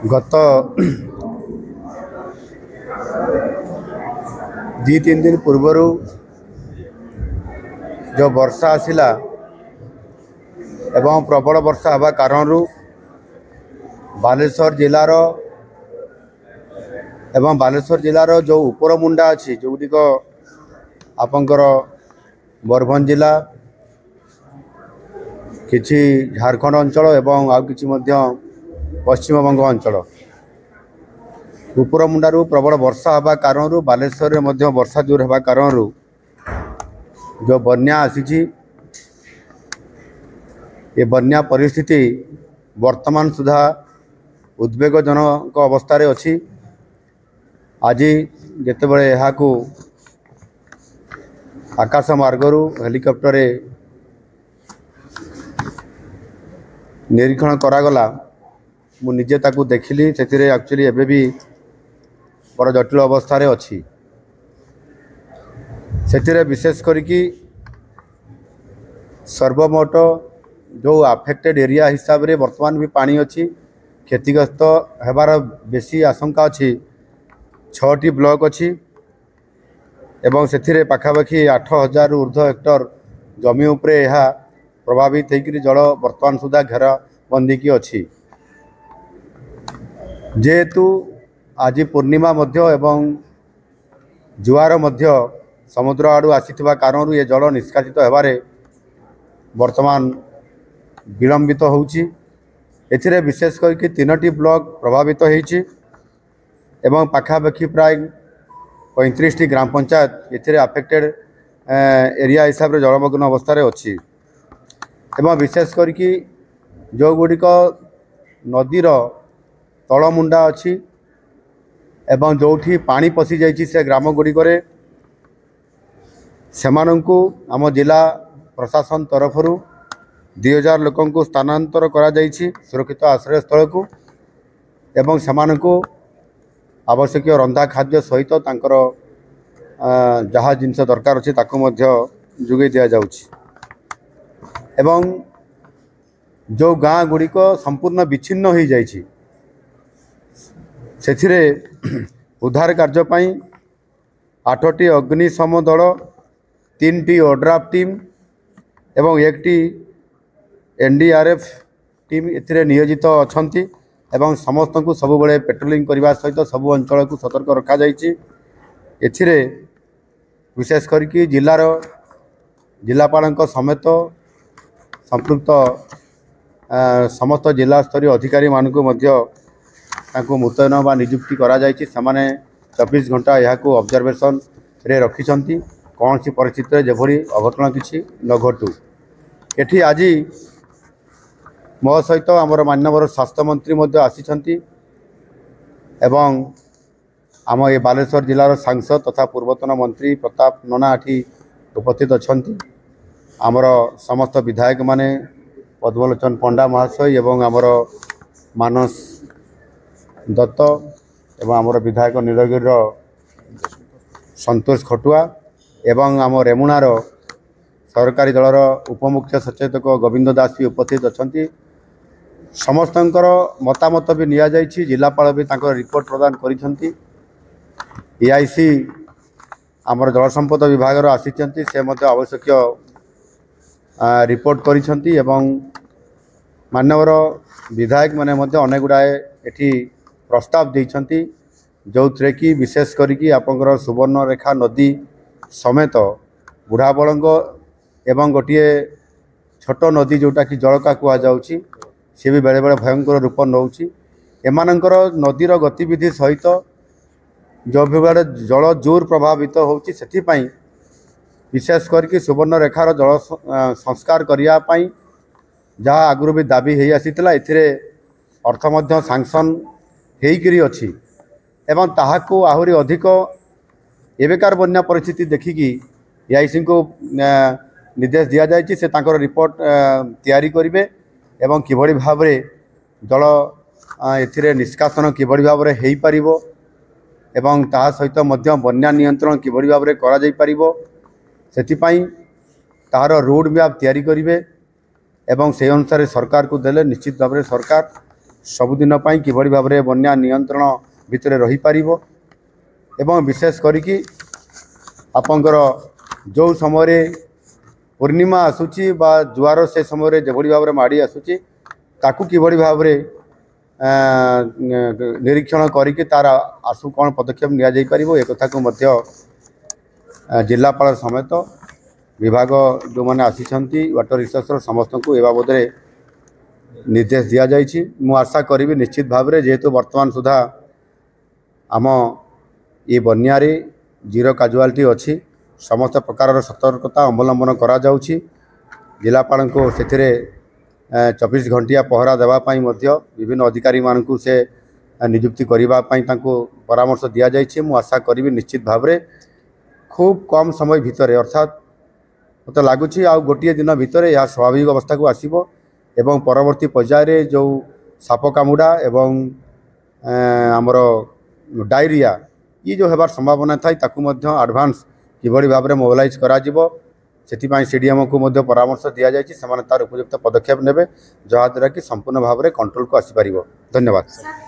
गत 2-3 दिन पूर्व जो वर्षा आसिला एवं प्रबल वर्षा हवा कारण बालेश्वर जिलार एवं बालेश्वर जिलार जो उपर मुंडा अच्छी जोटिक आपंकर मयूरभंज जिला किछि झारखंड अंचल एवं आउ किछि मध्य पश्चिम बंग अंचल उपर मुंडारू प्रबल वर्षा हवा कारण बालेश्वर रे मध्य वर्षा जोर हवा कारण जो बन्या आसी ये बन्या परिस्थिति वर्तमान सुधा उद्वेगजनक अवस्था अच्छी। आज जितेबाला यहाँ आकाश मार्गरू हेलिकॉप्टर निरीक्षण करागला मु निजे ताकू देखिली से एक्चुअली एबे भी बड़ जटिल अवस्था अच्छी। से विशेष करिकी सर्वमोट जो अफेक्टेड एरिया हिसाब रे वर्तमान भी पानी अच्छी क्षतिग्रस्त हेबार बेसी आशंका अच्छी। 6टी ब्लॉक अच्छी एवं से पाखापाखि 8000 ऊर्ध्व हेक्टर जमी उपरे यह प्रभावित होकर जल वर्तमान सुधा घेरबंदी की अच्छी। जेहेतु आज पूर्णिमा मध्य एवं जुआर मध्य समुद्र आड़ू आसीथिबा कारण ये जल निष्कासित हेबारे वर्तमान विलंबित होउची। एथिरे विशेष करके 3टी ब्लॉक प्रभावित होइची एवं पाखापाखि प्राय 35टी ग्राम पंचायत एथिरे अफेक्टेड एरिया हिसाब रे जलमग्न अवस्था अच्छी। एवं विशेष करके जो गुड़िक नदीर तलमुंडा अच्छी एवं जोठी पानी पशि जाइछि से ग्राम गुड़िक सेमानंकु आम जिला प्रशासन तरफरु 2000 लोकं को स्थानांतर करा जाइछि सुरक्षित आश्रय स्थल को एवं सेमानंकु आवश्यक रंधा खाद्य सहित तांकर जहाँ जिनस दरकार अच्छे ताकू मध्य जोगे दिया जाउछि। एवं जो गाँ गुड़िक संपूर्ण विच्छिन्न हो जाइछि सेथिरे उद्धार कार्य पई 8टी अग्निशम दल 3टी ओड्राफ टीम एवं 1टी एनडीआरएफ टीम एथिरे नियोजित अछंती एवं समस्त को सबु बळे पेट्रोलिंग करने सहित सबु अंचल को सतर्क रखा जाइछि। एथिरे विशेष करके जिलार जिलापालक समेत संपृक्त समस्त जिला स्तरीय अधिकारी मानक मध्य तांको मुतयन बा नियुक्ति करा जाइछि। समाने 24 घंटा यहाँ ऑब्जर्वेशन रे रखिछंती कौन सी परिस्थिति जेभली अघटन किछि न घटू। एठी आज मो सहित आमर माननीय स्वास्थ्य मंत्री मध्य आसीछंती एवं आम ये बालेश्वर जिलार सांसद तथा पूर्वतन मंत्री प्रताप नना एठी उपस्थित अछंती। आमर समस्त विधायक माने पद्मलोचन पंडा महाशय एवं आमर मानस दत्त एवं आमर विधायक नीलगिरी संतोष खटुआ एवं आम रेमुणार सरकारी दलर उपमुख्य सचेतक गोविंद दास भी उपस्थित अछंती। समस्तंकर मतामत भी निया जाइछि। जिलापाल भी तांकर रिपोर्ट प्रदान करिसंती। एआईसी आमर जल संपद विभाग आसीचंती से मध्य आवश्यक रिपोर्ट करिसंती एवं माननीय विधायक माने मध्य अनेक गुड़ाए एठी प्रस्ताव देइछंती जो थे कि विशेष करिकी आपंकर सुवर्णरेखा नदी समेत बुढ़ाबलंग एवं गोटे छोट नदी जोटा कि जलका कह जाउछि सी भी बेले बेले भयंकर रूप नौछि। एमानंकर नदीर गतिविधि सहित जो भी बेले जल जोर प्रभावित होछि सेथिपाई विशेष करके सुवर्णरेखार जल संस्कार करिया पाई जहाँ आगुरी भी दाबी हो आसीथिला एथिरे अर्थ मध्य सांक्शन हेइकरी अछि एवं ताहाको आहुरी अधिक एबेकार बन्या परिस्थिति देखिकी एआईसी को निर्देश दिया जायछि से तांकर रिपोर्ट तैयारी करिवे एवं किभଳି भाबरे जल एथिरे निष्कासन किभଳି भाबरे हेइ परिबो एवं ता सहित मध्य बन्या नियंत्रण किभଳି भाबरे करा जाई परिबो सेथिपाई तार रोड मैप तैयारी करिवे एवं से अनुसार सरकार को देले निश्चित भाव में सरकार सबुदिन किभली भाव में बन्या नियंत्रण भितर रही पारिबो एवं विशेष करिकी आपंकर जो समय पूर्णिमा आसूची बा जुआर से समय जेभली भाव में माड़ी आसूची ताकू किभली भाव में निरीक्षण करिकी तार आसु कौन पदक्षेप निया जाई पारिबो एक कथा को मध्य जिलापाल समेत विभाग जो मैंने आसी वाटर रिसोर्स समस्त को ए बाबद निर्देश दि जाइए। मु आशा करी निश्चित भाव में जेहेतु वर्तमान सुधा आम ये बन्यारे जीरो काजुआलिटी अच्छी समस्त प्रकार सतर्कता अवलंबन करा जाउछि। जिलापाल को से 24 घंटिया पहरा देवाई विभिन्न अधिकारी मानू से नियुक्ति करने परामर्श दि जाइए। मु आशा करी निश्चित भाव में खूब कम समय भितर अर्थात मत लगुच आ गोटे दिन भितर यह स्वाभाविक अवस्था को आसब एवं परवर्ती पर्यायर जो साप कामुड़ा एवं आमर डायरिया ये जो होबार संभावना थाई ताकू एडवांस किभली भाव में मोबिलाइज करा से सीडीएम को परामर्श दि जाइए तार उपयुक्त पदक्षेप नेबे जहाँद्वारा कि संपूर्ण भाव में कंट्रोल को आसीपर। धन्यवाद।